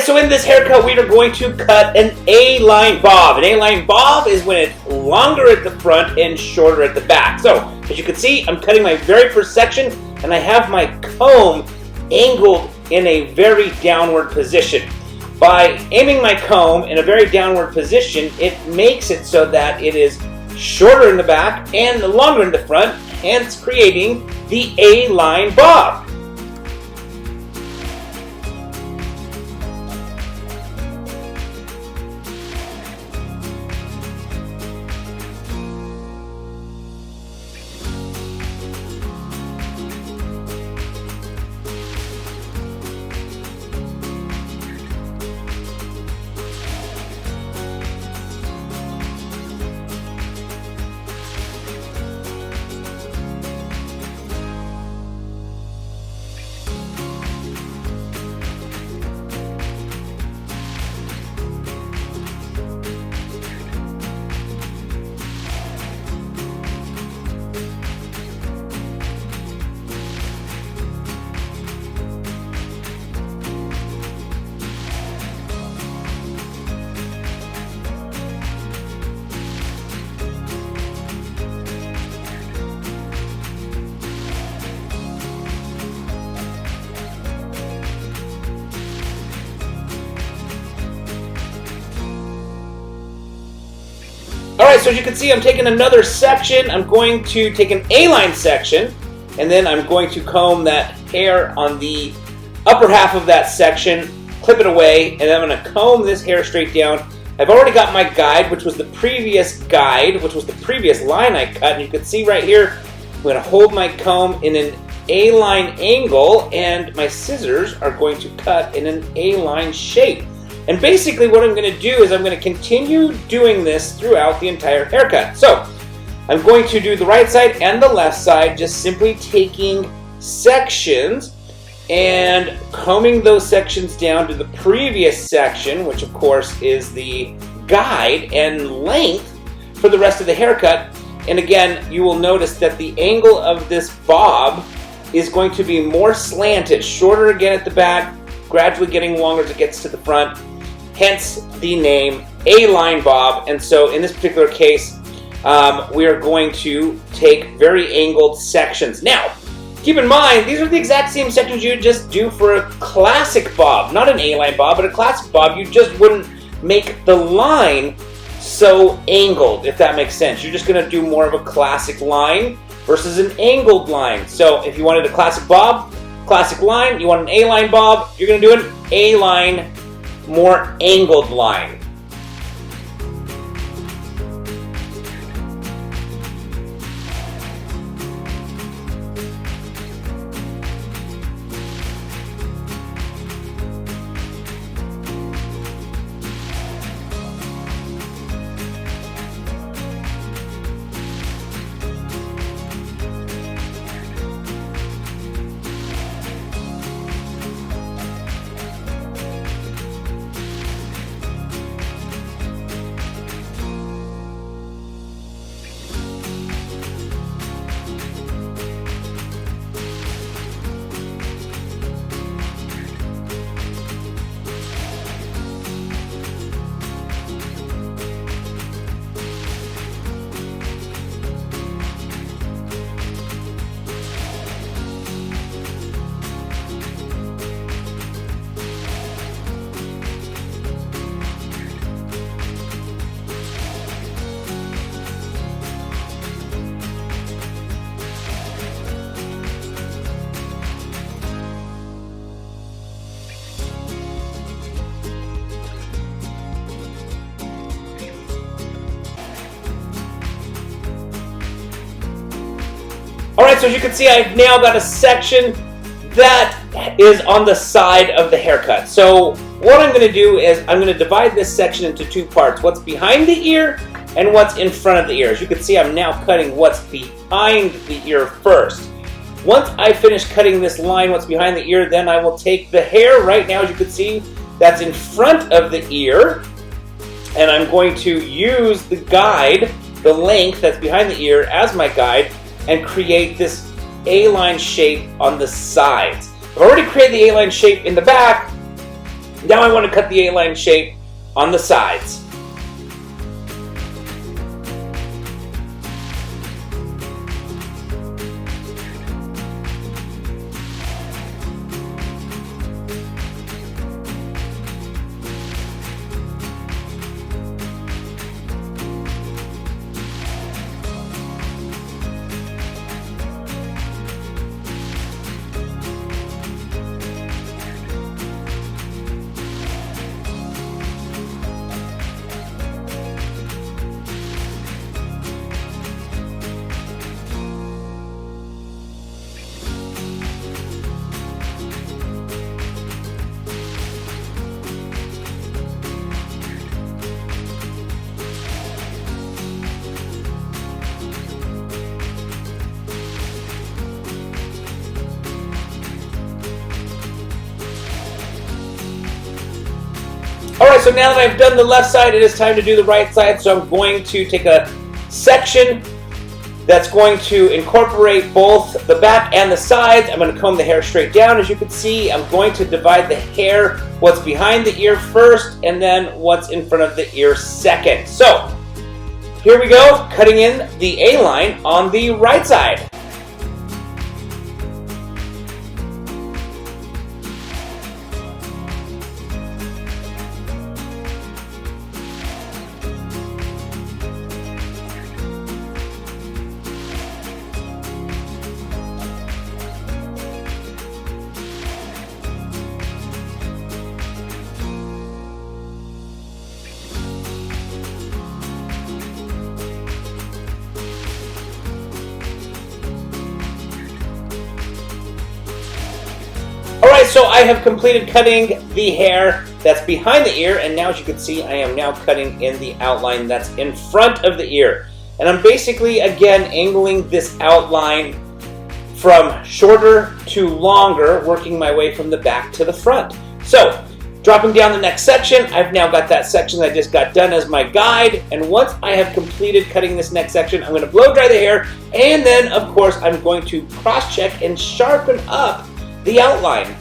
so in this haircut, we are going to cut an A-line bob. An A-line bob is when it's longer at the front and shorter at the back. So, as you can see, I'm cutting my very first section, and I have my comb angled in a very downward position. By aiming my comb in a very downward position, it makes it so that it is shorter in the back and longer in the front, hence creating the A-line bob. Alright, so as you can see, I'm taking another section. I'm going to take an A-line section, and then I'm going to comb that hair on the upper half of that section, clip it away, and then I'm going to comb this hair straight down. I've already got my guide, which was the previous line I cut, and you can see right here, I'm going to hold my comb in an A-line angle, and my scissors are going to cut in an A-line shape. And basically what I'm going to do is I'm going to continue doing this throughout the entire haircut. So I'm going to do the right side and the left side, just simply taking sections and combing those sections down to the previous section, which of course is the guide and length for the rest of the haircut. And again, you will notice that the angle of this bob is going to be more slanted, shorter again at the back, gradually getting longer as it gets to the front. Hence the name A-line bob. And so in this particular case, we are going to take very angled sections. Now, keep in mind, these are the exact same sections you would just do for a classic bob. Not an A-line bob, but a classic bob. You just wouldn't make the line so angled, if that makes sense. You're just going to do more of a classic line versus an angled line. So if you wanted a classic bob, classic line, you want an A-line bob, you're going to do an A-line, more angled line. Alright, so as you can see, I've now got a section that is on the side of the haircut. So what I'm going to do is I'm going to divide this section into two parts. What's behind the ear and what's in front of the ear. As you can see, I'm now cutting what's behind the ear first. Once I finish cutting this line, what's behind the ear, then I will take the hair right now, as you can see, that's in front of the ear, and I'm going to use the guide, the length that's behind the ear, as my guide, and create this A-line shape on the sides. I've already created the A-line shape in the back. Now I want to cut the A-line shape on the sides. Alright, so now that I've done the left side, it is time to do the right side. So I'm going to take a section that's going to incorporate both the back and the sides. I'm going to comb the hair straight down. As you can see, I'm going to divide the hair, what's behind the ear first, and then what's in front of the ear second. So here we go, cutting in the A-line on the right side. Alright, so I have completed cutting the hair that's behind the ear, and now as you can see, I am now cutting in the outline that's in front of the ear. And I'm basically, again, angling this outline from shorter to longer, working my way from the back to the front. So, dropping down the next section, I've now got that section that I just got done as my guide, and once I have completed cutting this next section, I'm going to blow dry the hair, and then, of course, I'm going to cross-check and sharpen up the outline.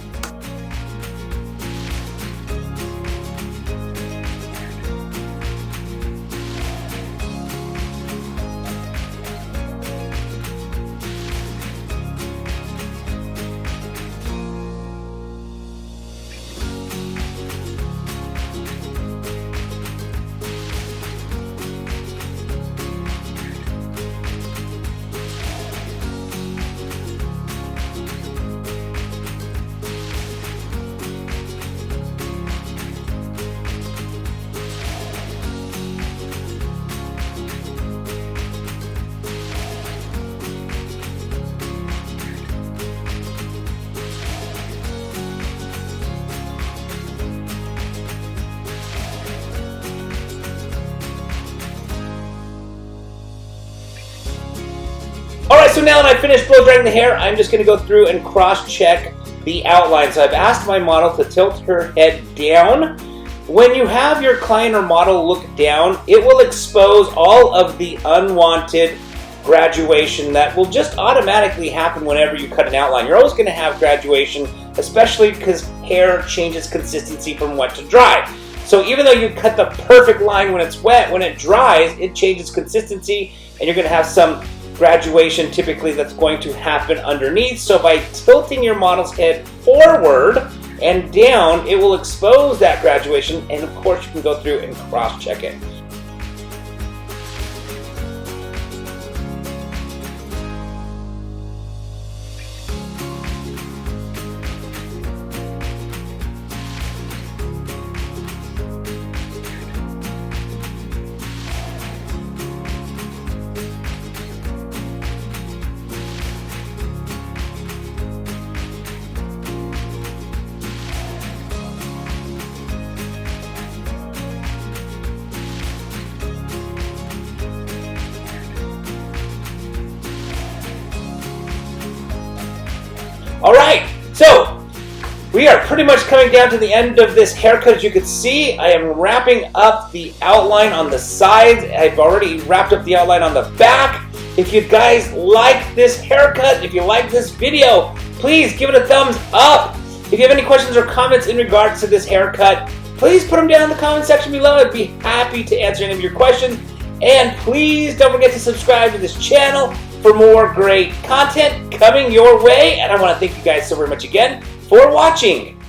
Alright, so now that I've finished blow drying the hair, I'm just going to go through and cross-check the outline. So I've asked my model to tilt her head down. When you have your client or model look down, it will expose all of the unwanted graduation that will just automatically happen whenever you cut an outline. You're always going to have graduation, especially because hair changes consistency from wet to dry. So even though you cut the perfect line when it's wet, when it dries, it changes consistency, and you're going to have some graduation typically that's going to happen underneath. So by tilting your model's head forward and down, it will expose that graduation, and of course you can go through and cross-check it. Alright, so we are pretty much coming down to the end of this haircut. As you can see, I am wrapping up the outline on the sides. I've already wrapped up the outline on the back. If you guys like this haircut, if you like this video, please give it a thumbs up. If you have any questions or comments in regards to this haircut, please put them down in the comment section below. I'd be happy to answer any of your questions. And please don't forget to subscribe to this channel for more great content coming your way. And I want to thank you guys so very much again for watching.